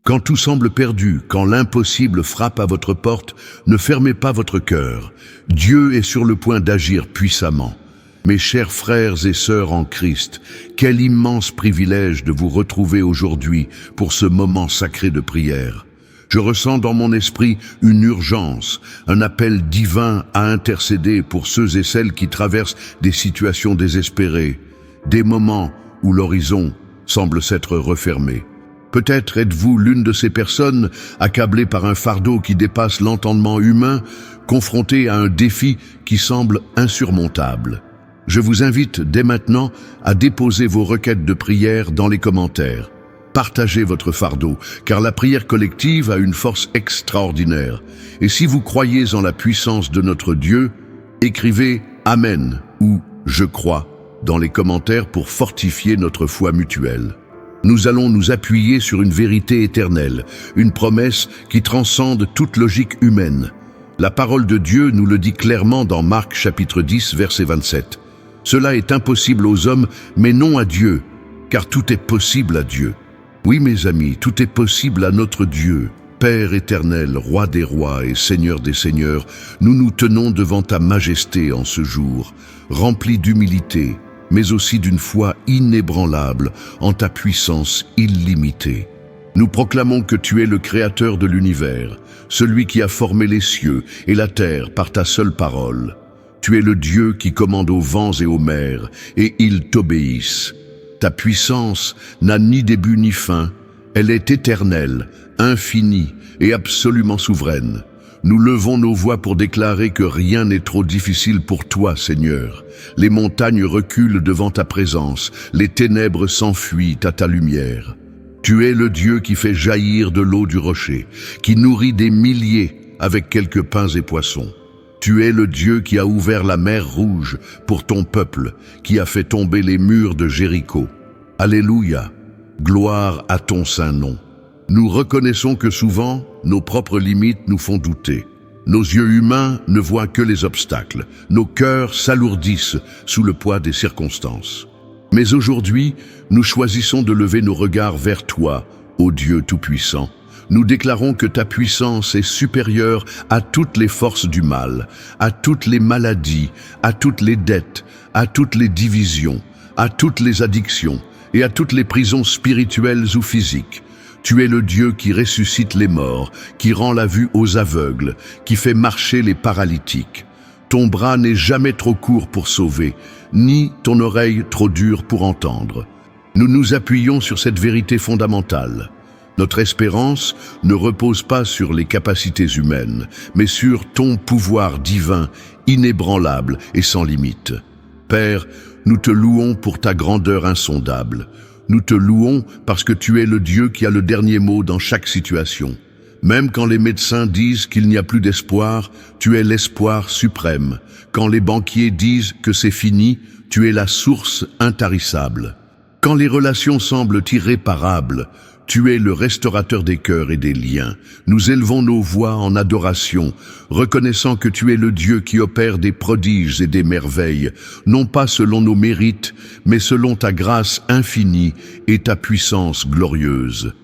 Quand tout semble perdu, quand l'impossible frappe à votre porte, ne fermez pas votre cœur. Dieu est sur le point d'agir puissamment. Mes chers frères et sœurs en Christ, quel immense privilège de vous retrouver aujourd'hui pour ce moment sacré de prière. Je ressens dans mon esprit une urgence, un appel divin à intercéder pour ceux et celles qui traversent des situations désespérées, des moments où l'horizon semble s'être refermé. Peut-être êtes-vous l'une de ces personnes accablées par un fardeau qui dépasse l'entendement humain, confrontée à un défi qui semble insurmontable. Je vous invite dès maintenant à déposer vos requêtes de prière dans les commentaires. Partagez votre fardeau, car la prière collective a une force extraordinaire. Et si vous croyez en la puissance de notre Dieu, écrivez « Amen » ou « Je crois » dans les commentaires pour fortifier notre foi mutuelle. Nous allons nous appuyer sur une vérité éternelle, une promesse qui transcende toute logique humaine. La parole de Dieu nous le dit clairement dans Marc chapitre 10, verset 27. Cela est impossible aux hommes, mais non à Dieu, car tout est possible à Dieu. Oui, mes amis, tout est possible à notre Dieu. Père éternel, Roi des rois et Seigneur des seigneurs, nous nous tenons devant ta majesté en ce jour, remplis d'humilité, mais aussi d'une foi inébranlable en ta puissance illimitée. Nous proclamons que tu es le Créateur de l'univers, celui qui a formé les cieux et la terre par ta seule parole. Tu es le Dieu qui commande aux vents et aux mers, et ils t'obéissent. Ta puissance n'a ni début ni fin, elle est éternelle, infinie et absolument souveraine. Nous levons nos voix pour déclarer que rien n'est trop difficile pour toi, Seigneur. Les montagnes reculent devant ta présence, les ténèbres s'enfuient à ta lumière. Tu es le Dieu qui fait jaillir de l'eau du rocher, qui nourrit des milliers avec quelques pains et poissons. Tu es le Dieu qui a ouvert la mer Rouge pour ton peuple, qui a fait tomber les murs de Jéricho. Alléluia, gloire à ton saint nom. Nous reconnaissons que souvent, nos propres limites nous font douter. Nos yeux humains ne voient que les obstacles. Nos cœurs s'alourdissent sous le poids des circonstances. Mais aujourd'hui, nous choisissons de lever nos regards vers toi, ô Dieu Tout-Puissant. Nous déclarons que ta puissance est supérieure à toutes les forces du mal, à toutes les maladies, à toutes les dettes, à toutes les divisions, à toutes les addictions et à toutes les prisons spirituelles ou physiques. Tu es le Dieu qui ressuscite les morts, qui rend la vue aux aveugles, qui fait marcher les paralytiques. Ton bras n'est jamais trop court pour sauver, ni ton oreille trop dure pour entendre. Nous nous appuyons sur cette vérité fondamentale. Notre espérance ne repose pas sur les capacités humaines, mais sur ton pouvoir divin, inébranlable et sans limite. Père, nous te louons pour ta grandeur insondable. Nous te louons parce que tu es le Dieu qui a le dernier mot dans chaque situation. Même quand les médecins disent qu'il n'y a plus d'espoir, tu es l'espoir suprême. Quand les banquiers disent que c'est fini, tu es la source intarissable. Quand les relations semblent irréparables, tu es le restaurateur des cœurs et des liens. Nous élevons nos voix en adoration, reconnaissant que tu es le Dieu qui opère des prodiges et des merveilles, non pas selon nos mérites, mais selon ta grâce infinie et ta puissance glorieuse.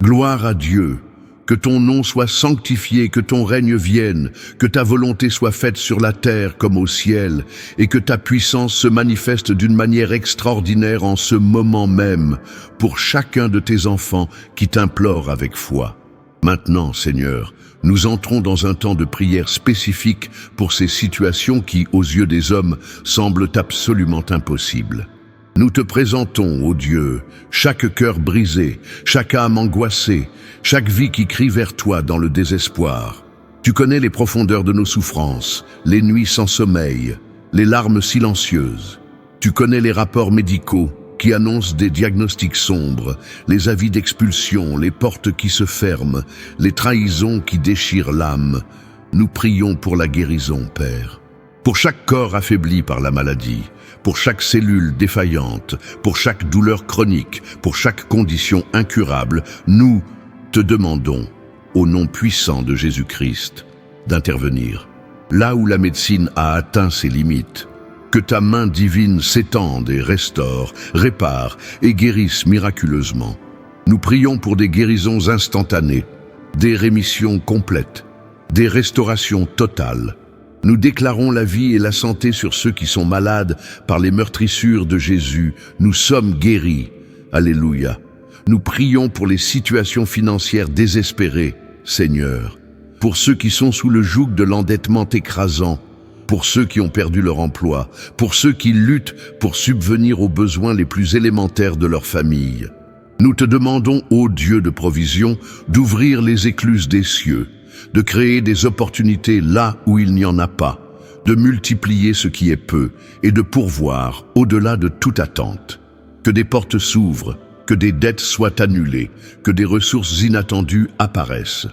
Gloire à Dieu. Que ton nom soit sanctifié, que ton règne vienne, que ta volonté soit faite sur la terre comme au ciel, et que ta puissance se manifeste d'une manière extraordinaire en ce moment même, pour chacun de tes enfants qui t'implorent avec foi. Maintenant, Seigneur, nous entrons dans un temps de prière spécifique pour ces situations qui, aux yeux des hommes, semblent absolument impossibles. Nous te présentons, ô Dieu, chaque cœur brisé, chaque âme angoissée, chaque vie qui crie vers toi dans le désespoir. Tu connais les profondeurs de nos souffrances, les nuits sans sommeil, les larmes silencieuses. Tu connais les rapports médicaux qui annoncent des diagnostics sombres, les avis d'expulsion, les portes qui se ferment, les trahisons qui déchirent l'âme. Nous prions pour la guérison, Père. Pour chaque corps affaibli par la maladie, pour chaque cellule défaillante, pour chaque douleur chronique, pour chaque condition incurable, nous te demandons, au nom puissant de Jésus-Christ, d'intervenir. Là où la médecine a atteint ses limites, que ta main divine s'étende et restaure, répare et guérisse miraculeusement. Nous prions pour des guérisons instantanées, des rémissions complètes, des restaurations totales. Nous déclarons la vie et la santé sur ceux qui sont malades par les meurtrissures de Jésus. Nous sommes guéris. Alléluia. Nous prions pour les situations financières désespérées, Seigneur, pour ceux qui sont sous le joug de l'endettement écrasant, pour ceux qui ont perdu leur emploi, pour ceux qui luttent pour subvenir aux besoins les plus élémentaires de leur famille. Nous te demandons, ô Dieu de provision, d'ouvrir les écluses des cieux, de créer des opportunités là où il n'y en a pas, de multiplier ce qui est peu et de pourvoir au-delà de toute attente. Que des portes s'ouvrent, que des dettes soient annulées, que des ressources inattendues apparaissent.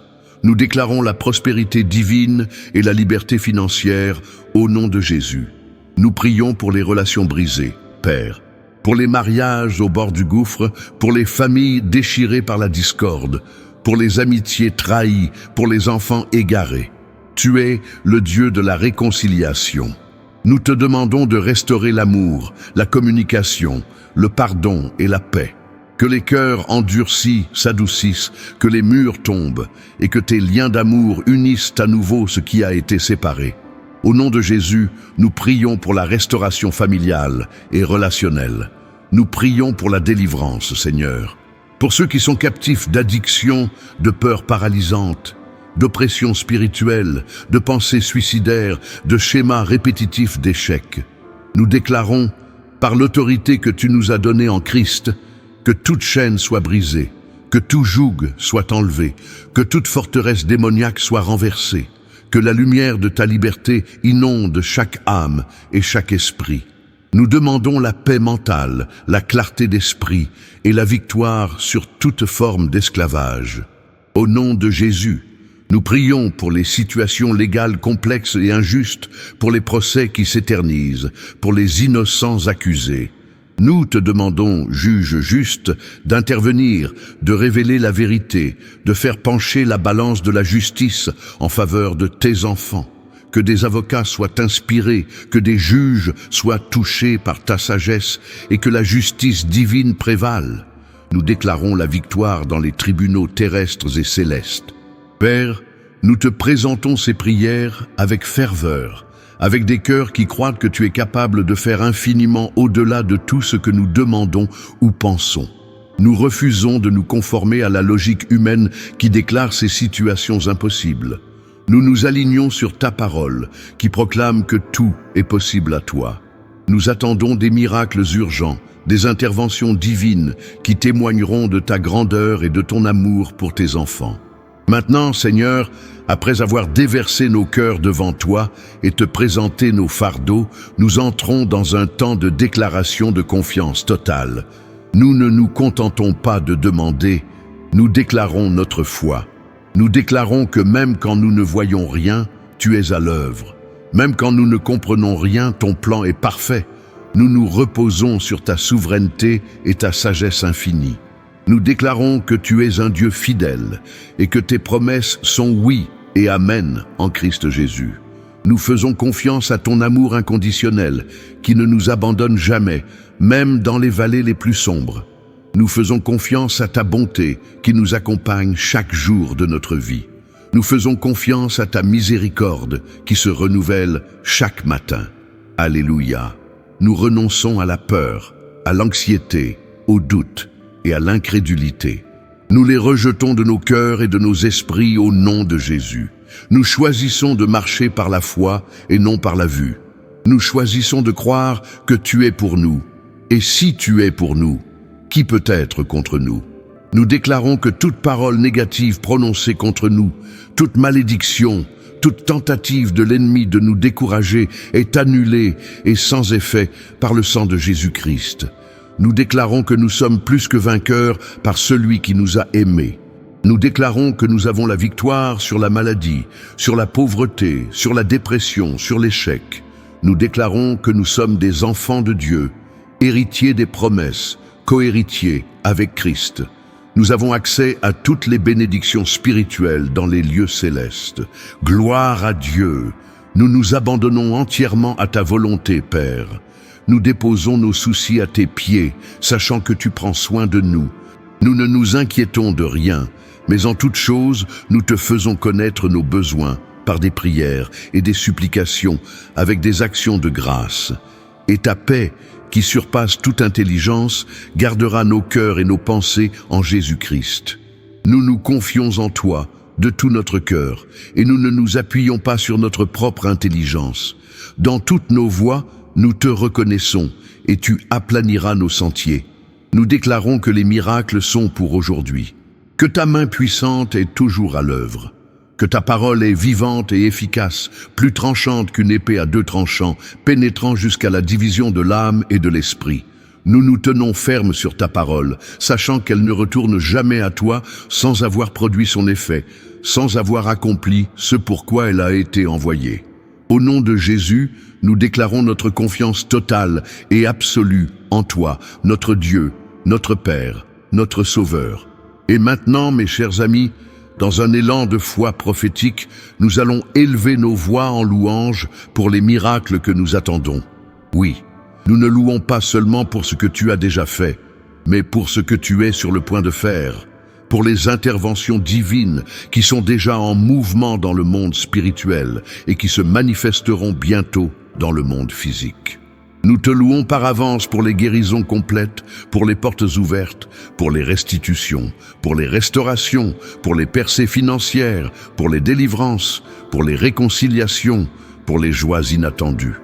Nous déclarons la prospérité divine et la liberté financière au nom de Jésus. Nous prions pour les relations brisées, Père, pour les mariages au bord du gouffre, pour les familles déchirées par la discorde, pour les amitiés trahies, pour les enfants égarés. Tu es le Dieu de la réconciliation. Nous te demandons de restaurer l'amour, la communication, le pardon et la paix. Que les cœurs endurcis s'adoucissent, que les murs tombent et que tes liens d'amour unissent à nouveau ce qui a été séparé. Au nom de Jésus, nous prions pour la restauration familiale et relationnelle. Nous prions pour la délivrance, Seigneur. Pour ceux qui sont captifs d'addiction, de peurs paralysantes, d'oppression spirituelle, de pensées suicidaires, de schémas répétitifs d'échecs. Nous déclarons, par l'autorité que tu nous as donnée en Christ, que toute chaîne soit brisée, que tout joug soit enlevé, que toute forteresse démoniaque soit renversée, que la lumière de ta liberté inonde chaque âme et chaque esprit. Nous demandons la paix mentale, la clarté d'esprit et la victoire sur toute forme d'esclavage. Au nom de Jésus, nous prions pour les situations légales complexes et injustes, pour les procès qui s'éternisent, pour les innocents accusés. Nous te demandons, juge juste, d'intervenir, de révéler la vérité, de faire pencher la balance de la justice en faveur de tes enfants. Que des avocats soient inspirés, que des juges soient touchés par ta sagesse et que la justice divine prévale. Nous déclarons la victoire dans les tribunaux terrestres et célestes. Père, nous te présentons ces prières avec ferveur, avec des cœurs qui croient que tu es capable de faire infiniment au-delà de tout ce que nous demandons ou pensons. Nous refusons de nous conformer à la logique humaine qui déclare ces situations impossibles. Nous nous alignons sur ta parole, qui proclame que tout est possible à toi. Nous attendons des miracles urgents, des interventions divines qui témoigneront de ta grandeur et de ton amour pour tes enfants. Maintenant, Seigneur, après avoir déversé nos cœurs devant toi et te présenter nos fardeaux, nous entrons dans un temps de déclaration de confiance totale. Nous ne nous contentons pas de demander, nous déclarons notre foi. Nous déclarons que même quand nous ne voyons rien, tu es à l'œuvre. Même quand nous ne comprenons rien, ton plan est parfait. Nous nous reposons sur ta souveraineté et ta sagesse infinie. Nous déclarons que tu es un Dieu fidèle et que tes promesses sont oui et amen en Christ Jésus. Nous faisons confiance à ton amour inconditionnel qui ne nous abandonne jamais, même dans les vallées les plus sombres. Nous faisons confiance à ta bonté qui nous accompagne chaque jour de notre vie. Nous faisons confiance à ta miséricorde qui se renouvelle chaque matin. Alléluia. Nous renonçons à la peur, à l'anxiété, au doute et à l'incrédulité. Nous les rejetons de nos cœurs et de nos esprits au nom de Jésus. Nous choisissons de marcher par la foi et non par la vue. Nous choisissons de croire que tu es pour nous. Et si tu es pour nous, qui peut être contre nous? Nous déclarons que toute parole négative prononcée contre nous, toute malédiction, toute tentative de l'ennemi de nous décourager est annulée et sans effet par le sang de Jésus-Christ. Nous déclarons que nous sommes plus que vainqueurs par celui qui nous a aimés. Nous déclarons que nous avons la victoire sur la maladie, sur la pauvreté, sur la dépression, sur l'échec. Nous déclarons que nous sommes des enfants de Dieu, héritiers des promesses, co-héritiers avec Christ. Nous avons accès à toutes les bénédictions spirituelles dans les lieux célestes. Gloire à Dieu! Nous nous abandonnons entièrement à ta volonté, Père. Nous déposons nos soucis à tes pieds, sachant que tu prends soin de nous. Nous ne nous inquiétons de rien, mais en toute chose, nous te faisons connaître nos besoins par des prières et des supplications avec des actions de grâce. Et ta paix, qui surpasse toute intelligence, gardera nos cœurs et nos pensées en Jésus-Christ. Nous nous confions en toi de tout notre cœur, et nous ne nous appuyons pas sur notre propre intelligence. Dans toutes nos voies, nous te reconnaissons, et tu aplaniras nos sentiers. Nous déclarons que les miracles sont pour aujourd'hui. Que ta main puissante est toujours à l'œuvre. Que ta parole est vivante et efficace, plus tranchante qu'une épée à deux tranchants, pénétrant jusqu'à la division de l'âme et de l'esprit. Nous nous tenons fermes sur ta parole, sachant qu'elle ne retourne jamais à toi sans avoir produit son effet, sans avoir accompli ce pourquoi elle a été envoyée. Au nom de Jésus, nous déclarons notre confiance totale et absolue en toi, notre Dieu, notre Père, notre Sauveur. Et maintenant, mes chers amis, dans un élan de foi prophétique, nous allons élever nos voix en louange pour les miracles que nous attendons. Oui, nous ne louons pas seulement pour ce que tu as déjà fait, mais pour ce que tu es sur le point de faire, pour les interventions divines qui sont déjà en mouvement dans le monde spirituel et qui se manifesteront bientôt dans le monde physique. Nous te louons par avance pour les guérisons complètes, pour les portes ouvertes, pour les restitutions, pour les restaurations, pour les percées financières, pour les délivrances, pour les réconciliations, pour les joies inattendues.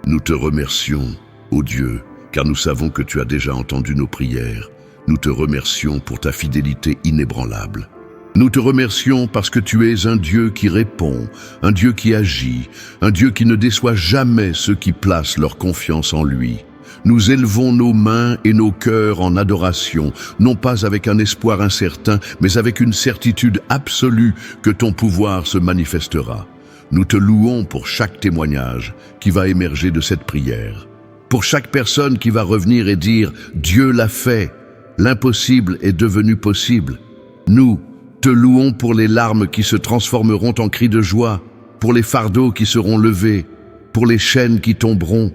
Nous te remercions, ô Dieu, car nous savons que tu as déjà entendu nos prières. Nous te remercions pour ta fidélité inébranlable. Nous te remercions parce que tu es un Dieu qui répond, un Dieu qui agit, un Dieu qui ne déçoit jamais ceux qui placent leur confiance en lui. Nous élevons nos mains et nos cœurs en adoration, non pas avec un espoir incertain, mais avec une certitude absolue que ton pouvoir se manifestera. Nous te louons pour chaque témoignage qui va émerger de cette prière, pour chaque personne qui va revenir et dire « Dieu l'a fait, l'impossible est devenu possible ». Nous te louons pour les larmes qui se transformeront en cris de joie, pour les fardeaux qui seront levés, pour les chaînes qui tomberont.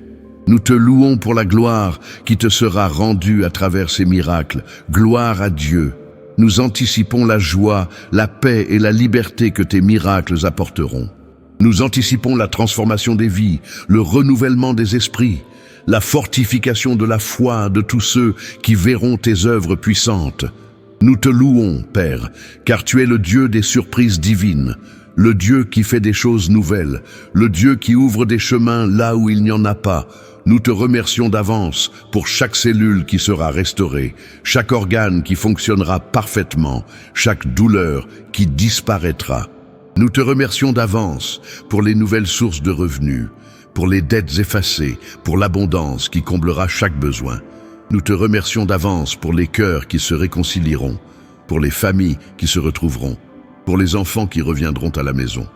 Nous te louons pour la gloire qui te sera rendue à travers ces miracles. Gloire à Dieu. Nous anticipons la joie, la paix et la liberté que tes miracles apporteront. Nous anticipons la transformation des vies, le renouvellement des esprits, la fortification de la foi de tous ceux qui verront tes œuvres puissantes. Nous te louons, Père, car tu es le Dieu des surprises divines, le Dieu qui fait des choses nouvelles, le Dieu qui ouvre des chemins là où il n'y en a pas. Nous te remercions d'avance pour chaque cellule qui sera restaurée, chaque organe qui fonctionnera parfaitement, chaque douleur qui disparaîtra. Nous te remercions d'avance pour les nouvelles sources de revenus, pour les dettes effacées, pour l'abondance qui comblera chaque besoin. Nous te remercions d'avance pour les cœurs qui se réconcilieront, pour les familles qui se retrouveront, pour les enfants qui reviendront à la maison.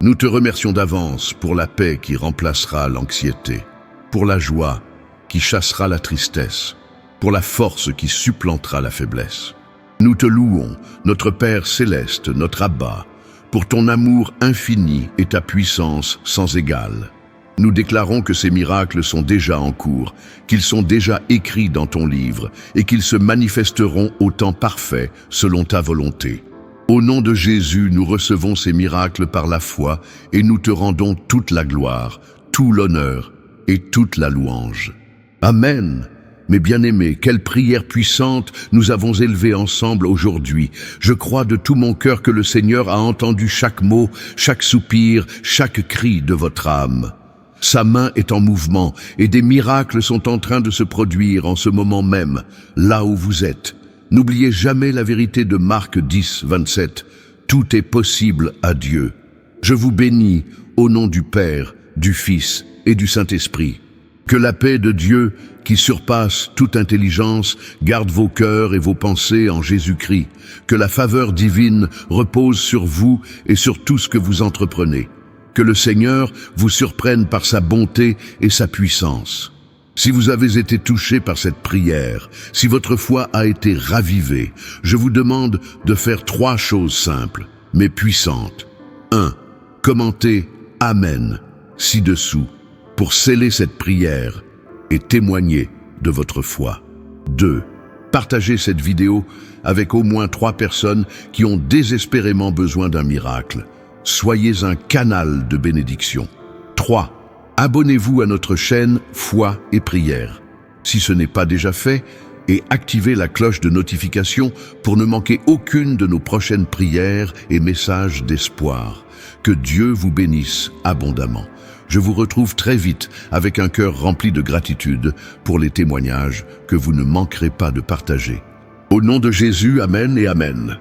Nous te remercions d'avance pour la paix qui remplacera l'anxiété, pour la joie qui chassera la tristesse, pour la force qui supplantera la faiblesse. Nous te louons, notre Père céleste, notre Abba, pour ton amour infini et ta puissance sans égale. Nous déclarons que ces miracles sont déjà en cours, qu'ils sont déjà écrits dans ton livre et qu'ils se manifesteront au temps parfait selon ta volonté. Au nom de Jésus, nous recevons ces miracles par la foi et nous te rendons toute la gloire, tout l'honneur et toute la louange. Amen. Mes bien-aimés, quelle prière puissante nous avons élevée ensemble aujourd'hui. Je crois de tout mon cœur que le Seigneur a entendu chaque mot, chaque soupir, chaque cri de votre âme. Sa main est en mouvement et des miracles sont en train de se produire en ce moment même, là où vous êtes. N'oubliez jamais la vérité de Marc 10, 27. Tout est possible à Dieu. Je vous bénis au nom du Père, du Fils et du Saint-Esprit. Que la paix de Dieu, qui surpasse toute intelligence, garde vos cœurs et vos pensées en Jésus-Christ. Que la faveur divine repose sur vous et sur tout ce que vous entreprenez. Que le Seigneur vous surprenne par sa bonté et sa puissance. Si vous avez été touché par cette prière, si votre foi a été ravivée, je vous demande de faire 3 choses simples, mais puissantes. 1. Commentez « Amen » ci-dessous pour sceller cette prière et témoigner de votre foi. 2. Partagez cette vidéo avec au moins 3 personnes qui ont désespérément besoin d'un miracle. Soyez un canal de bénédiction. 3. Abonnez-vous à notre chaîne Foi et Prière, si ce n'est pas déjà fait, et activez la cloche de notification pour ne manquer aucune de nos prochaines prières et messages d'espoir. Que Dieu vous bénisse abondamment. Je vous retrouve très vite avec un cœur rempli de gratitude pour les témoignages que vous ne manquerez pas de partager. Au nom de Jésus, Amen et Amen.